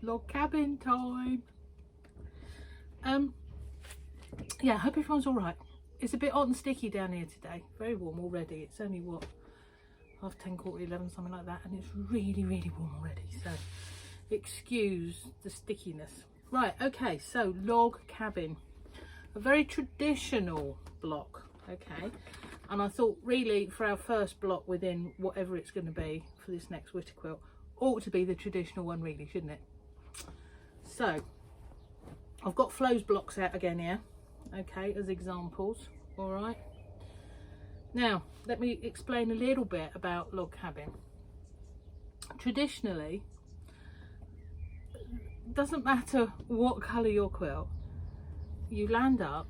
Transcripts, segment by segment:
log cabin time. Yeah, I hope everyone's all right. It's a bit hot and sticky down here today. Very warm already. It's only what, 10:30, 11, something like that, and it's really, really warm already. So excuse the stickiness. Right, okay, so log cabin, a very traditional block. Okay, and I thought really for our first block within whatever it's going to be for this next Witter quilt, ought to be the traditional one really, shouldn't it? So I've got Flo's blocks out again here, okay, as examples. All right, now let me explain a little bit about log cabin. Traditionally, doesn't matter what colour your quilt, you land up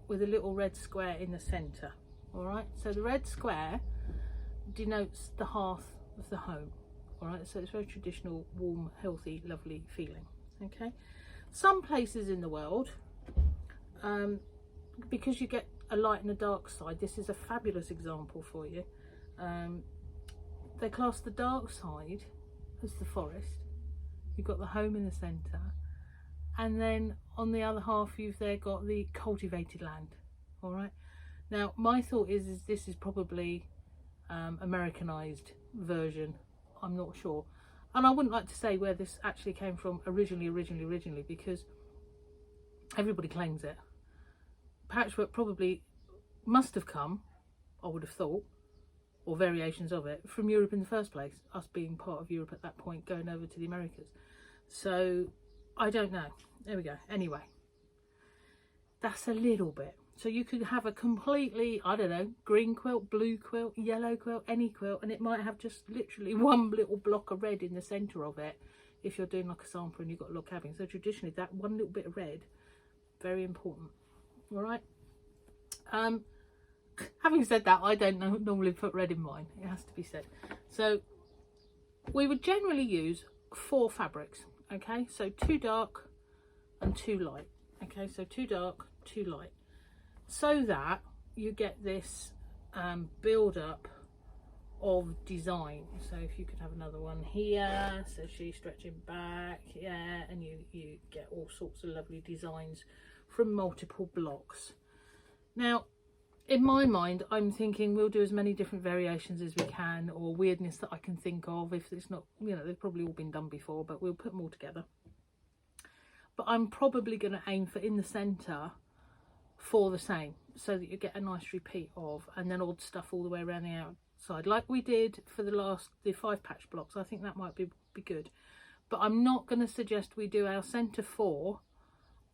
with a little red square in the centre. All right, so the red square denotes the hearth of the home. All right, so it's very traditional, warm, healthy, lovely feeling. Okay, some places in the world, because you get a light and a dark side, this is a fabulous example for you. They class the dark side as the forest. You've got the home in the centre, and then on the other half you've there got the cultivated land. All right, now my thought is this is probably Americanized version. I'm not sure, and I wouldn't like to say where this actually came from originally, because everybody claims it. Patchwork probably must have come, I would have thought, or variations of it, from Europe in the first place, us being part of Europe at that point, going over to the Americas. So I don't know. There we go. Anyway, that's a little bit. So you could have a completely, I don't know, green quilt, blue quilt, yellow quilt, any quilt, and it might have just literally one little block of red in the centre of it if you're doing like a sample and you've got a log cabin. So traditionally that one little bit of red, very important. All right. Having said that, I don't normally put red in mine, it has to be said. So we would generally use 4 fabrics. Okay, so 2 dark and 2 light. Okay, so 2 dark, 2 light, so that you get this build up of design. So if you could have another one here, so she's stretching back, yeah, and you get all sorts of lovely designs from multiple blocks. Now in my mind, I'm thinking we'll do as many different variations as we can, or weirdness that I can think of. If it's not, you know, they've probably all been done before, but we'll put them all together. But I'm probably going to aim for in the centre 4 the same, so that you get a nice repeat of, and then odd stuff all the way around the outside, like we did for the 5 patch blocks. I think that might be good. But I'm not going to suggest we do our centre 4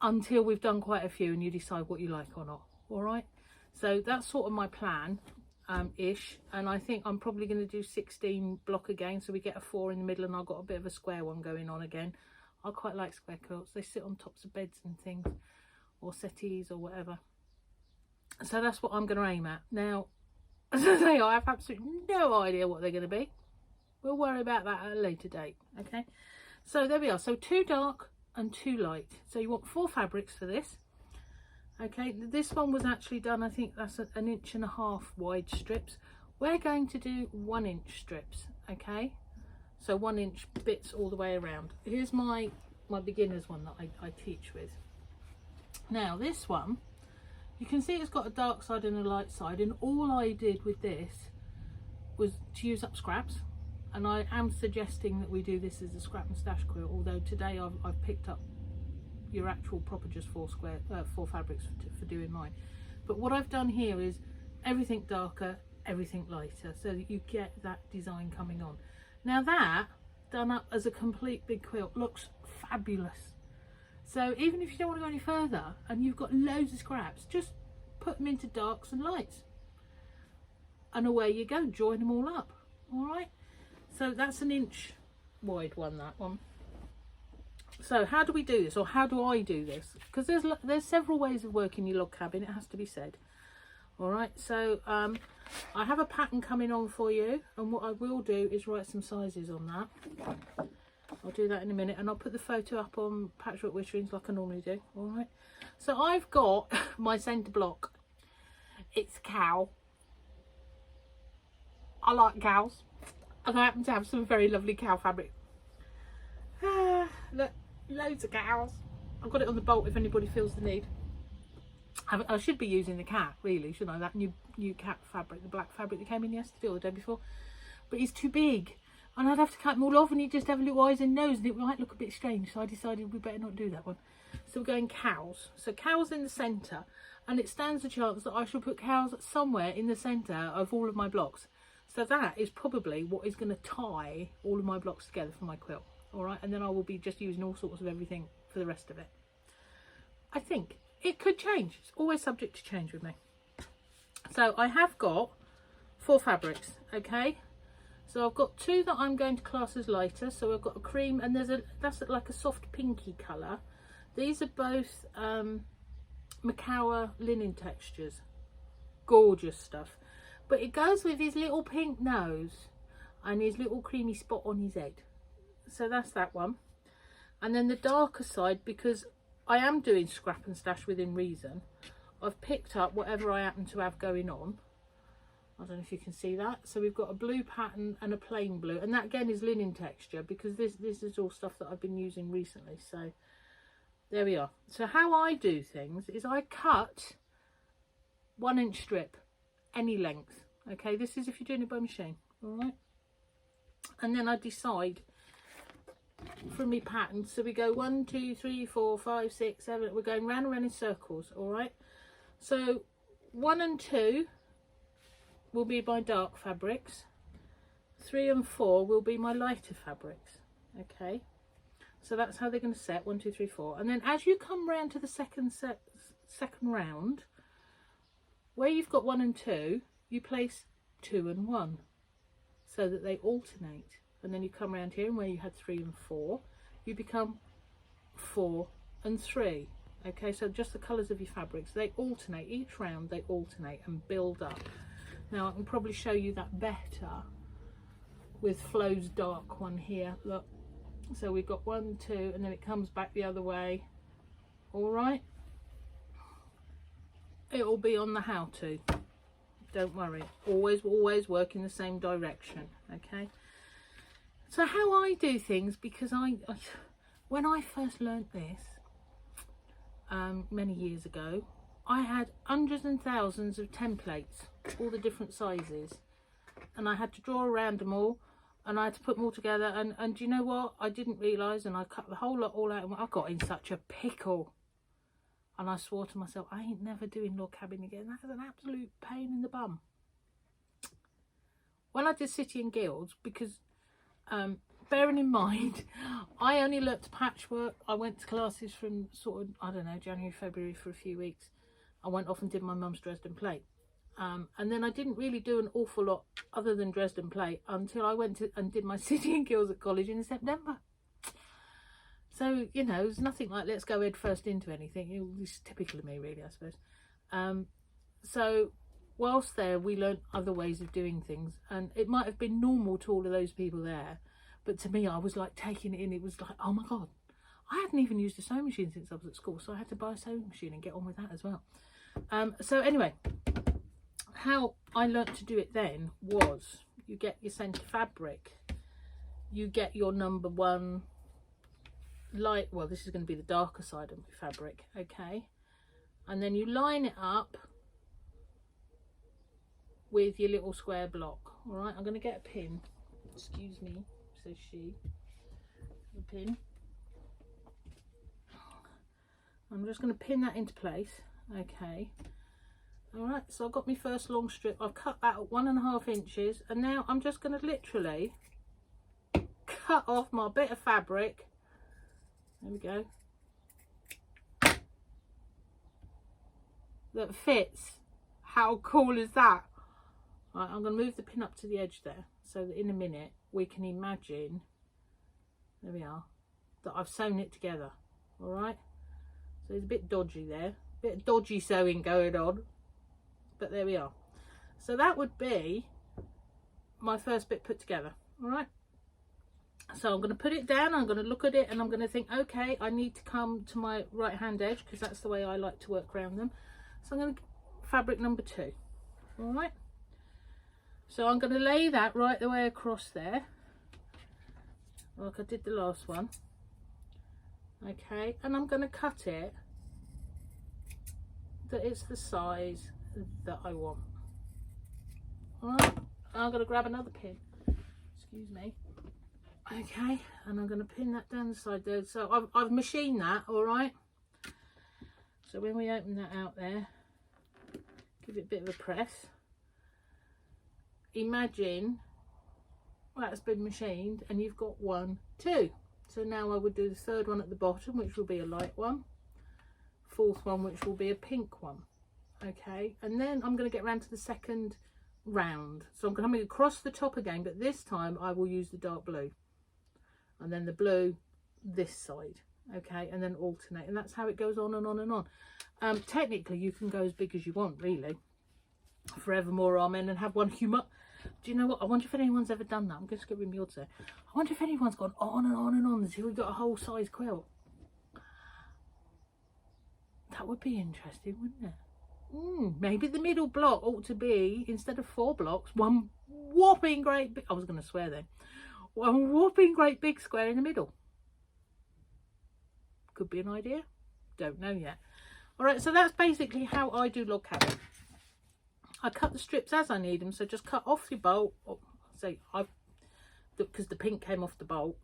until we've done quite a few and you decide what you like or not. All right. So that's sort of my plan, ish, and I think I'm probably going to do 16 block again, so we get a 4 in the middle, and I've got a bit of a square one going on again. I quite like square quilts. They sit on tops of beds and things, or settees or whatever. So that's what I'm going to aim at. Now, as I say, I have absolutely no idea what they're going to be. We'll worry about that at a later date. Okay, so there we are. So 2 dark and 2 light. So you want 4 fabrics for this. Okay, this one was actually done, I think that's an 1.5 inch wide strips. We're going to do 1 inch strips. Okay, so 1 inch bits all the way around. Here's my beginner's one that I teach with. Now this one, you can see it's got a dark side and a light side, and all I did with this was to use up scraps, and I am suggesting that we do this as a scrap and stash quilt, although today I've picked up your actual proper just 4 fabrics for doing mine. But what I've done here is everything darker, everything lighter, so that you get that design coming on. Now that done up as a complete big quilt looks fabulous. So even if you don't want to go any further and you've got loads of scraps, just put them into darks and lights, and away you go, join them all up. All right, so that's 1 inch wide one, that one. So how do we do this, or how do I do this? Because there's several ways of working your log cabin, it has to be said. All right, so I have a pattern coming on for you, and what I will do is write some sizes on that. I'll do that in a minute, and I'll put the photo up on Patchwork Witterings like I normally do. All right, so I've got my centre block. It's cow. I like cows, and I happen to have some very lovely cow fabric. Look, loads of cows. I've got it on the bolt if anybody feels the need. I should be using the cat, really, shouldn't I? That new cat fabric, the black fabric that came in yesterday or the day before. But he's too big. And I'd have to cut him all off and he'd just have little eyes and nose and it might look a bit strange. So I decided we better not do that one. So we're going cows. So cows in the centre. And it stands a chance that I shall put cows somewhere in the centre of all of my blocks. So that is probably what is going to tie all of my blocks together for my quilt. All right. And then I will be just using all sorts of everything for the rest of it. I think it could change. It's always subject to change with me. So I have got 4 fabrics. Okay. So I've got 2 that I'm going to class as lighter. So I've got a cream and that's like a soft pinky colour. These are both Macawa linen textures. Gorgeous stuff. But it goes with his little pink nose and his little creamy spot on his head. So that's that one. And then the darker side, because I am doing scrap and stash within reason, I've picked up whatever I happen to have going on. I don't know if you can see that. So we've got a blue pattern and a plain blue. And that again is linen texture because this is all stuff that I've been using recently. So there we are. So how I do things is I cut 1 inch strip, any length. Okay, this is if you're doing it by machine. All right. And then I decide from my pattern. So we go 1, 2, 3, 4, 5, 6, 7. We're going round and round in circles. All right. So 1 and 2 will be my dark fabrics. 3 and 4 will be my lighter fabrics. Okay. So that's how they're going to set 1, 2, 3, 4. And then as you come round to the second round, where you've got 1 and 2, you place 2 and 1 so that they alternate. And then you come around here and where you had 3 and 4, you become 4 and 3. Okay, so just the colours of your fabrics, they alternate. Each round they alternate and build up. Now I can probably show you that better with Flo's dark one here. Look, so we've got 1, 2, and then it comes back the other way. All right, it will be on the how to. Don't worry, always work in the same direction. Okay, so how I do things, because when I first learnt this many years ago, I had hundreds and thousands of templates, all the different sizes, and I had to draw around them all, and I had to put them all together, and do you know what, I didn't realise, and I cut the whole lot all out, and I got in such a pickle. And I swore to myself, I ain't never doing log cabin again. That is an absolute pain in the bum. When I did City and Guilds, because bearing in mind, I only learnt to patchwork. I went to classes from sort of, I don't know, January, February for a few weeks. I went off and did my mum's Dresden plate. And then I didn't really do an awful lot other than Dresden plate until I went and did my City and Guilds at college in September. So, you know, it's nothing like let's go head first into anything. It's typical of me, really, I suppose. So whilst there, we learnt other ways of doing things, and it might have been normal to all of those people there, but to me, I was like taking it in. It was like, oh my God, I hadn't even used a sewing machine since I was at school, so I had to buy a sewing machine and get on with that as well. So anyway, how I learnt to do it then was you get your centre fabric, you get your number 1 light, well, this is going to be the darker side of my fabric, okay, and then you line it up with your little square block. All right, I'm going to get a pin, excuse me, says she, a pin. I'm just going to pin that into place, okay. All right, so I've got my first long strip. I've cut that at 1.5 inches, and now I'm just going to literally cut off my bit of fabric. There we go. That fits. How cool is that? Right, I'm going to move the pin up to the edge there so that in a minute we can imagine, there we are, that I've sewn it together. All right. So it's a bit dodgy there, a bit of dodgy sewing going on, but there we are. So that would be my first bit put together. All right. So I'm going to put it down, I'm going to look at it, and I'm going to think, okay, I need to come to my right hand edge because that's the way I like to work around them. So I'm going to fabric number 2. All right. So I'm going to lay that right the way across there, like I did the last one. Okay, and I'm going to cut it that it's the size that I want. Alright, I'm going to grab another pin, excuse me. Okay, and I'm going to pin that down the side there. So I've machined that, alright. So when we open that out there, give it a bit of a press. Imagine that's been machined and you've got 1, 2. So now I would do the third one at the bottom, which will be a light one. Fourth one, which will be a pink one. Okay, and then I'm going to get round to the second round. So I'm coming across the top again, but this time I will use the dark blue. And then the blue this side. Okay, and then alternate. And that's how it goes on and on and on. Technically, you can go as big as you want, really. Forevermore Amen, and have one humour. Do you know what? I wonder if anyone's ever done that. I'm just going to give me odds there. I wonder if anyone's gone on and on and on until we've got a whole size quilt. That would be interesting, wouldn't it? Maybe the middle block ought to be, instead of 4 blocks, one whopping great big, I was going to swear then, one whopping great big square in the middle. Could be an idea. Don't know yet. Alright, so that's basically how I do log cabin. I cut the strips as I need them, so just cut off your bolt. Because the pink came off the bolt,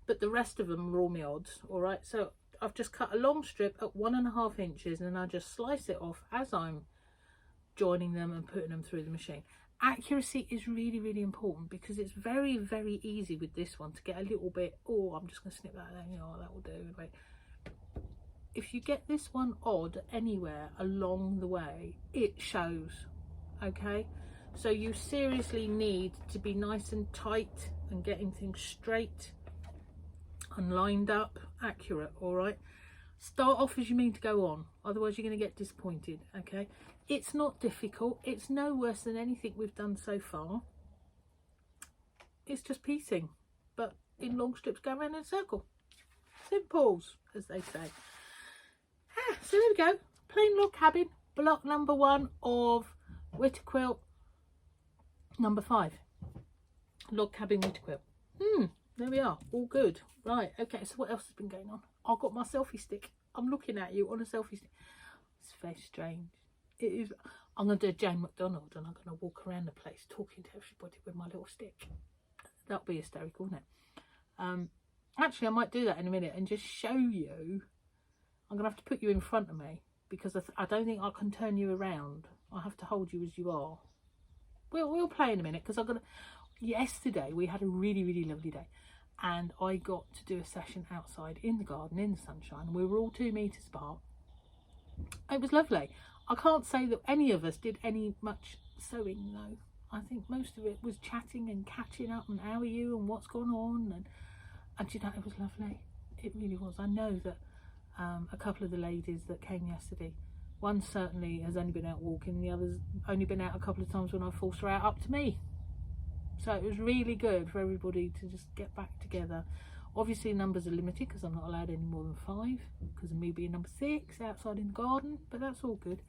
but the rest of them are all my odds. Alright, so I've just cut a long strip at 1.5 inches, and then I just slice it off as I'm joining them and putting them through the machine. Accuracy is really, really important, because it's very, very easy with this one to get a little bit, oh, I'm just going to snip that there, you know, that will do. Right. If you get this one odd anywhere along the way, it shows. Okay, so you seriously need to be nice and tight and getting things straight and lined up, accurate. All right, start off as you mean to go on, otherwise you're going to get disappointed. Okay, it's not difficult, it's no worse than anything we've done so far. It's just piecing, but in long strips go around in a circle. Simples, as they say. So there we go, plain log cabin, block number 1 of Witter Quilt number 5. Log cabin Witter Quilt. There we are, all good. Right, okay, so what else has been going on? I've got my selfie stick. I'm looking at you on a selfie stick. It's very strange. It is. I'm going to do a Jane McDonald, and I'm going to walk around the place talking to everybody with my little stick. That'll be hysterical, wouldn't it? Actually, I might do that in a minute and just show you. I'm going to have to put you in front of me, because I don't think I can turn you around. I have to hold you as you are. We'll play in a minute, because I'm gonna. Yesterday we had a really, really lovely day, and I got to do a session outside in the garden in the sunshine. We were all 2 meters apart. It was lovely. I can't say that any of us did much sewing though. I think most of it was chatting and catching up and how are you and what's gone on, and you know, it was lovely. It really was. I know that a couple of the ladies that came yesterday, one certainly has only been out walking, the other's only been out a couple of times when I forced her out up to me. So it was really good for everybody to just get back together. Obviously numbers are limited, because I'm not allowed any more than 5 because of me being number 6 outside in the garden, but that's all good.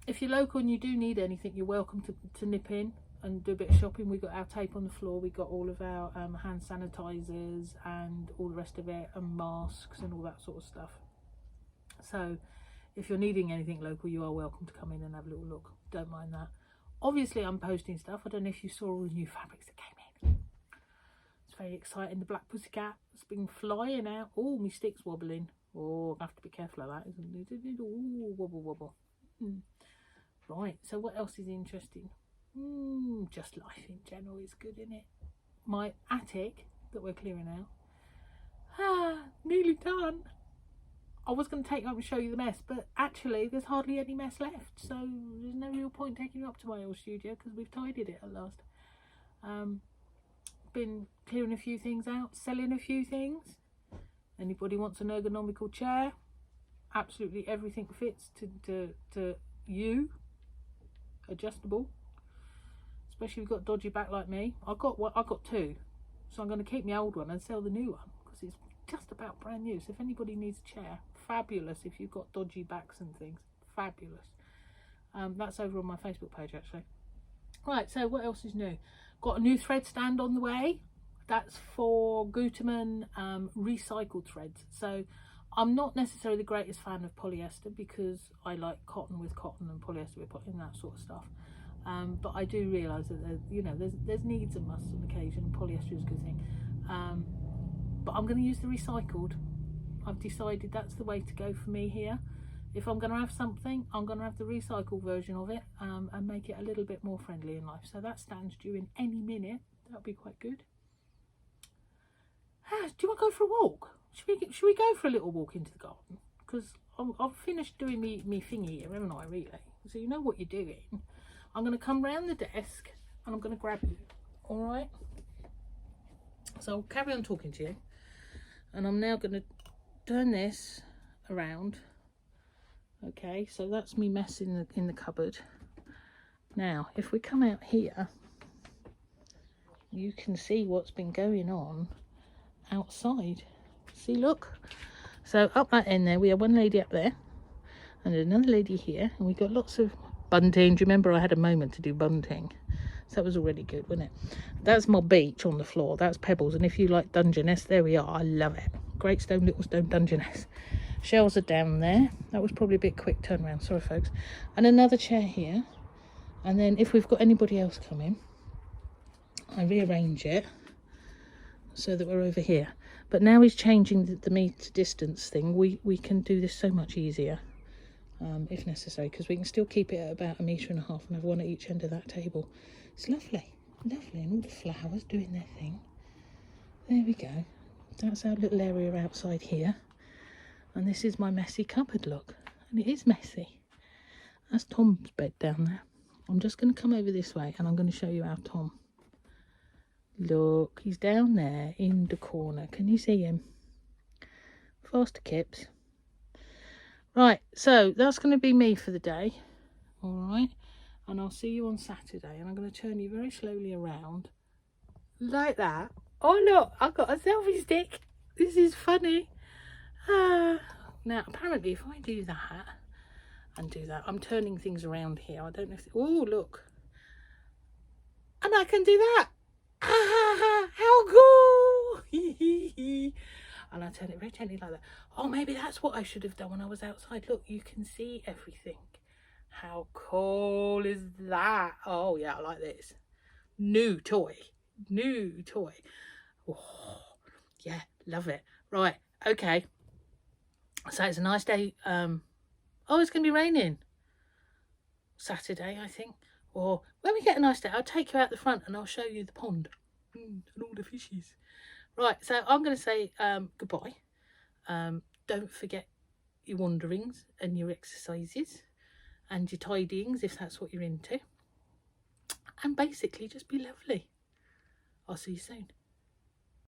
If you're local and you do need anything, you're welcome to nip in and do a bit of shopping. We got our tape on the floor, we got all of our hand sanitizers and all the rest of it, and masks and all that sort of stuff. So if you're needing anything local, you are welcome to come in and have a little look. Don't mind that. Obviously I'm posting stuff. I don't know if you saw all the new fabrics that came in. It's very exciting. The black pussycat has been flying out. Oh, my stick's wobbling. Oh, I have to be careful of that, isn't it? Oh, wobble wobble. Right, so what else is interesting? Just life in general is good, isn't it? My attic that we're clearing out, nearly done. I was going to take you up and show you the mess, but actually there's hardly any mess left, so there's no real point taking you up to my old studio, because we've tidied it at last. Been clearing a few things out, selling a few things. Anybody wants an ergonomical chair? Absolutely everything fits to you. Adjustable, especially if you've got dodgy back like me. I got 2, so I'm going to keep my old one and sell the new one, because it's just about brand new. So if anybody needs a chair, fabulous. If you've got dodgy backs and things, fabulous. That's over on my Facebook page actually. Right, so what else is new? Got a new thread stand on the way. that's for Gutermann recycled threads. So I'm not necessarily the greatest fan of polyester because I like cotton with cotton and polyester with putting that sort of stuff. But I do realise that there's needs and musts on occasion. Polyester is a good thing. But I'm going to use the recycled. I've decided that's the way to go for me here. If I'm going to have something, I'm going to have the recycled version of it and make it a little bit more friendly in life. So that stands due in any minute. That'll be quite good. Do you want to go for a walk? Should we go for a little walk into the garden? Because I've finished doing me thingy here, haven't I, really? So you know what you're doing. I'm going to come round the desk and I'm going to grab you. All right? So I'll carry on talking to you. And I'm now going to turn this around. Okay, so that's me mess in the cupboard. Now, if we come out here, you can see what's been going on outside. See, look. So up that end there, we have one lady up there and another lady here, and we got lots of bunting. Do you remember I had a moment to do bunting? So that was already good, wasn't it? That's my beach on the floor. That's pebbles. And if you like Dungeness, there we are. I love it. Great stone, little stone, Dungeness. Shells are down there. That was probably a bit quick turnaround. Sorry, folks. And another chair here. And then if we've got anybody else coming, I rearrange it so that we're over here. But now he's changing the meter distance thing. We can do this so much easier if necessary, because we can still keep it at about 1.5 meters and have one at each end of that table. It's lovely, lovely, and all the flowers doing their thing. There we go. That's our little area outside here. And this is my messy cupboard, look. And it is messy. That's Tom's bed down there. I'm just going to come over this way and I'm going to show you our Tom. Look, he's down there in the corner. Can you see him? Faster Kips. Right, so that's going to be me for the day. All right. And I'll see you on Saturday. And I'm going to turn you very slowly around. Like that. Oh, look, I've got a selfie stick. This is funny. Now, apparently, if I do that and do that, I'm turning things around here. I don't know if... Oh, look. And I can do that. How cool. And I turn it very gently like that. Oh, maybe that's what I should have done when I was outside. Look, you can see everything. How cool is that? Oh, yeah, I like this. New toy. New toy. Oh, yeah, love it. Right, okay. So it's a nice day. Oh, it's going to be raining. Saturday, I think. Or when we get a nice day, I'll take you out the front and I'll show you the pond and all the fishies. Right, so I'm going to say goodbye. Don't forget your wanderings and your exercises and your tidyings if that's what you're into. And basically just be lovely. I'll see you soon.